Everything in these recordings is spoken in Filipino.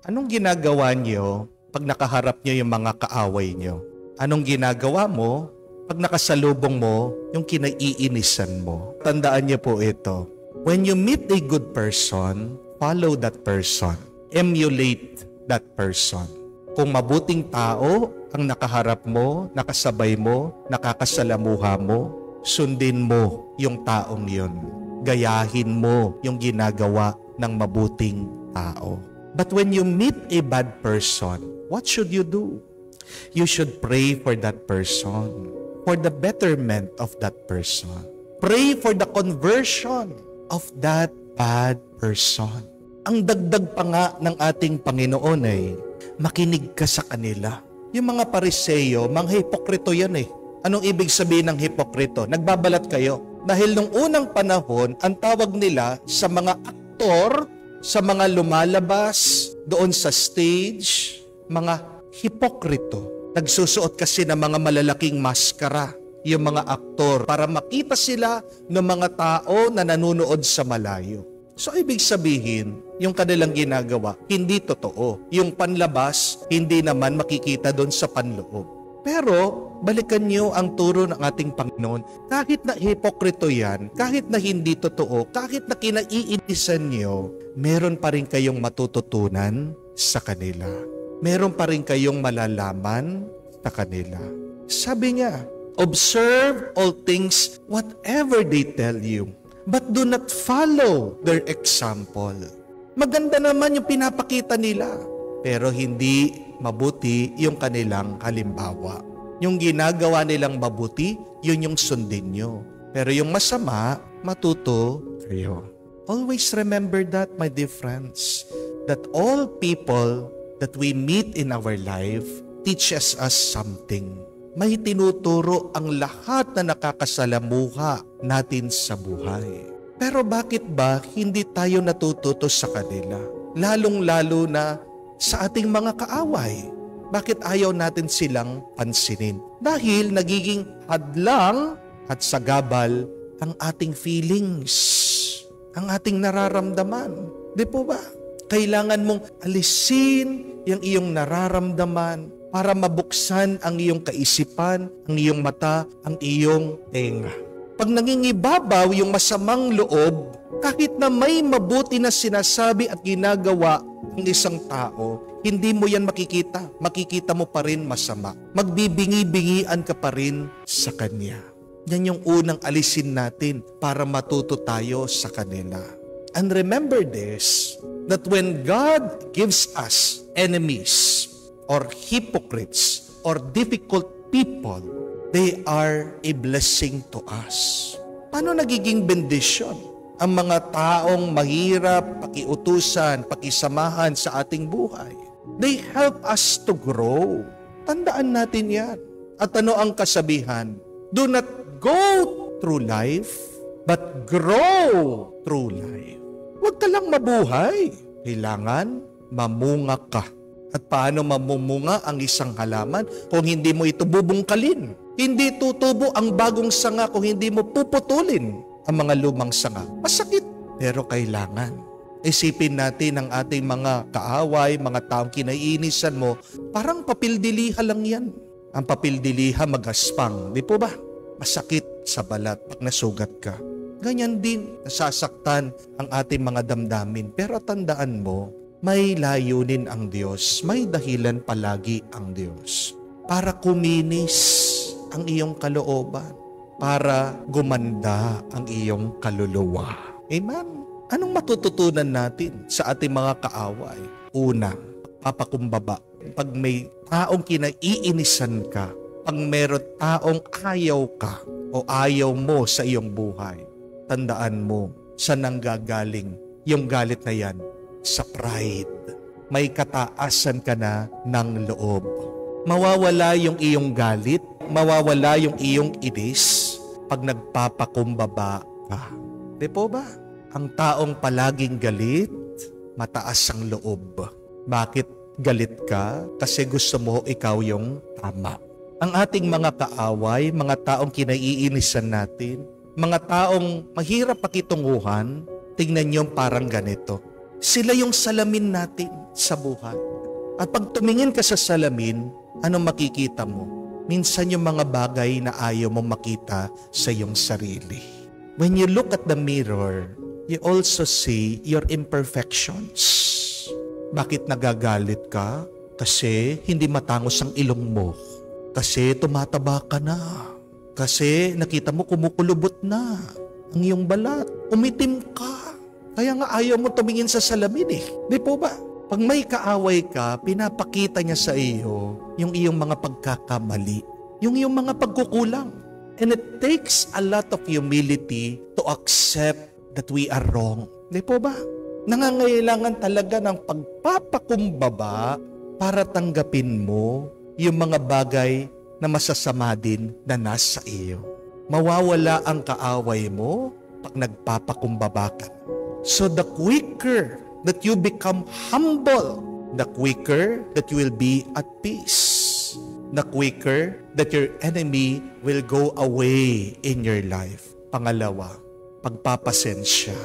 Anong ginagawa niyo pag nakaharap niyo yung mga kaaway niyo? Anong ginagawa mo pag nakasalubong mo yung kinaiinisan mo? Tandaan niyo po ito. When you meet a good person, follow that person. Emulate that person. Kung mabuting tao ang nakaharap mo, nakasabay mo, nakakasalamuha mo, sundin mo yung taong yun. Gayahin mo yung ginagawa ng mabuting tao. But when you meet a bad person, what should you do? You should pray for that person, for the betterment of that person. Pray for the conversion of that bad person. Ang dagdag pa nga ng ating Panginoon ay, makinig ka sa kanila. Yung mga Pariseo, mga hipokrito yan eh. Anong ibig sabihin ng hipokrito? Nagbabalat kayo. Dahil nung unang panahon, ang tawag nila sa mga aktor, sa mga lumalabas doon sa stage, mga hipokrito. Nagsusuot kasi ng mga malalaking maskara, yung mga aktor, para makita sila ng mga tao na nanonood sa malayo. So, ibig sabihin, yung kanilang ginagawa, hindi totoo. Yung panlabas, hindi naman makikita doon sa panloob. Pero, balikan niyo ang turo ng ating Panginoon. Kahit na hipokrito yan, kahit na hindi totoo, kahit na kinaiinisan niyo, meron pa rin kayong matututunan sa kanila. Meron pa rin kayong malalaman sa kanila. Sabi niya, observe all things whatever they tell you, but do not follow their example. Maganda naman yung pinapakita nila, pero hindi mabuti yung kanilang halimbawa. Yung ginagawa nilang mabuti, yun yung sundin nyo. Pero yung masama, matuto kayo. Always remember that, my dear friends, that all people that we meet in our life teaches us something. May tinuturo ang lahat na nakakasalamuha natin sa buhay. Pero bakit ba hindi tayo natututo sa kanila? Lalong-lalo na sa ating mga kaaway. Bakit ayaw natin silang pansinin? Dahil nagiging hadlang at sagabal ang ating feelings, ang ating nararamdaman. Di po ba? Kailangan mong alisin yung iyong nararamdaman para mabuksan ang iyong kaisipan, ang iyong mata, ang iyong tenga. Pag nangingibabaw yung masamang loob, kahit na may mabuti na sinasabi at ginagawa ng isang tao, hindi mo yan makikita. Makikita mo pa rin masama. Magbibingi-bingian ka pa rin sa kanya. Yan yung unang alisin natin para matuto tayo sa kanila. And remember this, that when God gives us enemies or hypocrites or difficult people, they are a blessing to us. Paano nagiging bendisyon ang mga taong mahirap, pakiutusan, pakisamahan sa ating buhay? They help us to grow. Tandaan natin yan. At ano ang kasabihan? Do not go through life, but grow through life. Huwag ka lang mabuhay. Kailangan mamunga ka. At paano mamumunga ang isang halaman kung hindi mo ito bubungkalin? Hindi tutubo ang bagong sanga kung hindi mo puputulin ang mga lumang sanga. Masakit, pero kailangan. Isipin natin ang ating mga kaaway, mga taong kinaiinisan mo, parang papildiliha lang yan. Ang papildiliha magaspang, di po ba? Masakit sa balat pag nasugat ka. Ganyan din, nasasaktan ang ating mga damdamin. Pero tandaan mo, may layunin ang Diyos, may dahilan palagi ang Diyos para kuminis ang iyong kalooban, para gumanda ang iyong kaluluwa. Amen? Anong matututunan natin sa ating mga kaaway? Una, papakumbaba. Pag may taong kinaiinisan ka, pag meron taong ayaw ka o ayaw mo sa iyong buhay, tandaan mo, saan nanggagaling yung galit na yan? Sa pride. May kataasan ka na ng loob. Mawawala yung iyong galit, mawawala yung iyong inis pag nagpapakumbaba ka. Di po ba? Ang taong palaging galit, mataas ang loob. Bakit galit ka? Kasi gusto mo ikaw yung tama. Ang ating mga kaaway, mga taong kinaiinisan natin, mga taong mahirap pakitunguhan, tingnan niyo parang ganito. Sila yung salamin natin sa buhay. At pag tumingin ka sa salamin, anong makikita mo? Minsan yung mga bagay na ayaw mo makita sa iyong sarili. When you look at the mirror, you also see your imperfections. Bakit nagagalit ka? Kasi hindi matangos ang ilong mo. Kasi tumataba ka na. Kasi nakita mo kumukulubot na ang iyong balat. Umitim ka. Kaya nga ayaw mo tumingin sa salamin eh. Di po ba? Pag may kaaway ka, pinapakita niya sa iyo yung iyong mga pagkakamali, yung iyong mga pagkukulang. And it takes a lot of humility to accept that we are wrong. Di po ba? Nangangailangan talaga ng pagpapakumbaba para tanggapin mo yung mga bagay na masasama din na nasa iyo. Mawawala ang kaaway mo pag nagpapakumbaba ka. So the quicker that you become humble, the quicker that you will be at peace. The quicker that your enemy will go away in your life. Pangalawa, pagpapasensya.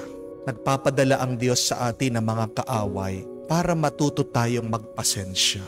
Nagpapadala ang Diyos sa atin ng mga kaaway para matuto tayong magpasensya.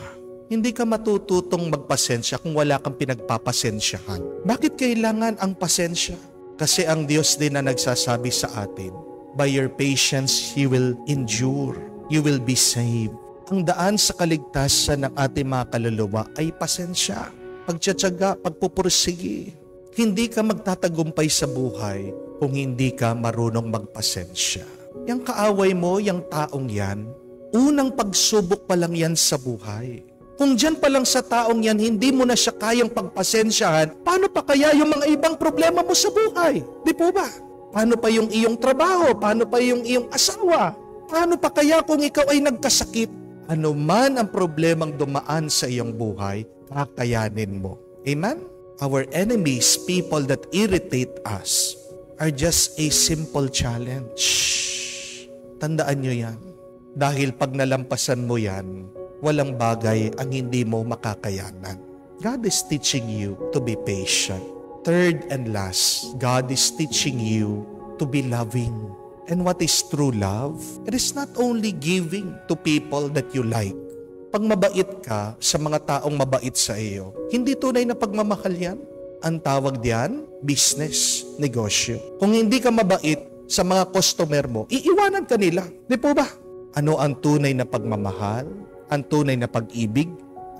Hindi ka matututong magpasensya kung wala kang pinagpapasensyahan. Bakit kailangan ang pasensya? Kasi ang Diyos din na nagsasabi sa atin, by your patience, you will endure. You will be saved. Ang daan sa kaligtasan ng ating mga kaluluwa ay pasensya. Pagtsatsaga, pagpupursige. Hindi ka magtatagumpay sa buhay kung hindi ka marunong magpasensya. Yang kaaway mo, yang taong yan, unang pagsubok pa lang yan sa buhay. Kung dyan pa lang sa taong yan, hindi mo na siya kayang pagpasensyahan, paano pa kaya yung mga ibang problema mo sa buhay? Di po ba? Paano pa yung iyong trabaho? Paano pa yung iyong asawa? Paano pa kaya kung ikaw ay nagkasakit? Ano man ang problemang dumaan sa iyong buhay, kakayanin mo. Amen? Our enemies, people that irritate us, are just a simple challenge. Tandaan nyo yan. Dahil pag nalampasan mo yan, walang bagay ang hindi mo makakayanan. God is teaching you to be patient. Third and last, God is teaching you to be loving. And what is true love? It is not only giving to people that you like. Pag mabait ka sa mga taong mabait sa iyo, hindi tunay na pagmamahal yan. Ang tawag diyan, business, negosyo. Kung hindi ka mabait sa mga customer mo, iiwanan ka nila. Di po ba? Ano ang tunay na pagmamahal? Ang tunay na pag-ibig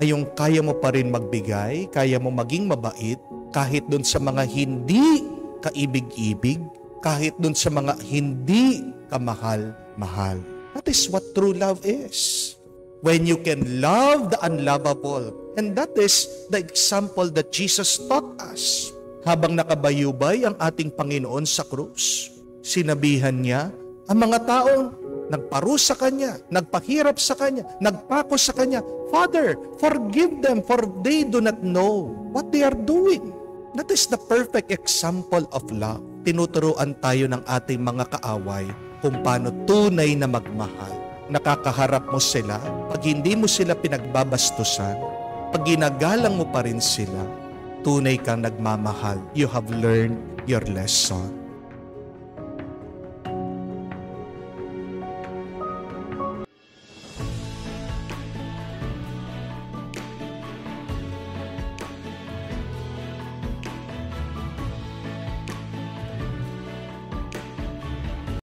ay yung kaya mo pa rin magbigay, kaya mo maging mabait, kahit dun sa mga hindi kaibig-ibig, kahit dun sa mga hindi kamahal-mahal. That is what true love is. When you can love the unlovable. And that is the example that Jesus taught us. Habang nakabayubay ang ating Panginoon sa krus, sinabihan niya ang mga taong nagparusa Kanya, nagpahirap sa Kanya, nagpako sa Kanya, Father, forgive them for they do not know what they are doing. That is the perfect example of love. Tinuturuan tayo ng ating mga kaaway kung paano tunay na magmahal. Nakakaharap mo sila, pag hindi mo sila pinagbabastusan, pag ginagalang mo pa rin sila, tunay kang nagmamahal. You have learned your lesson.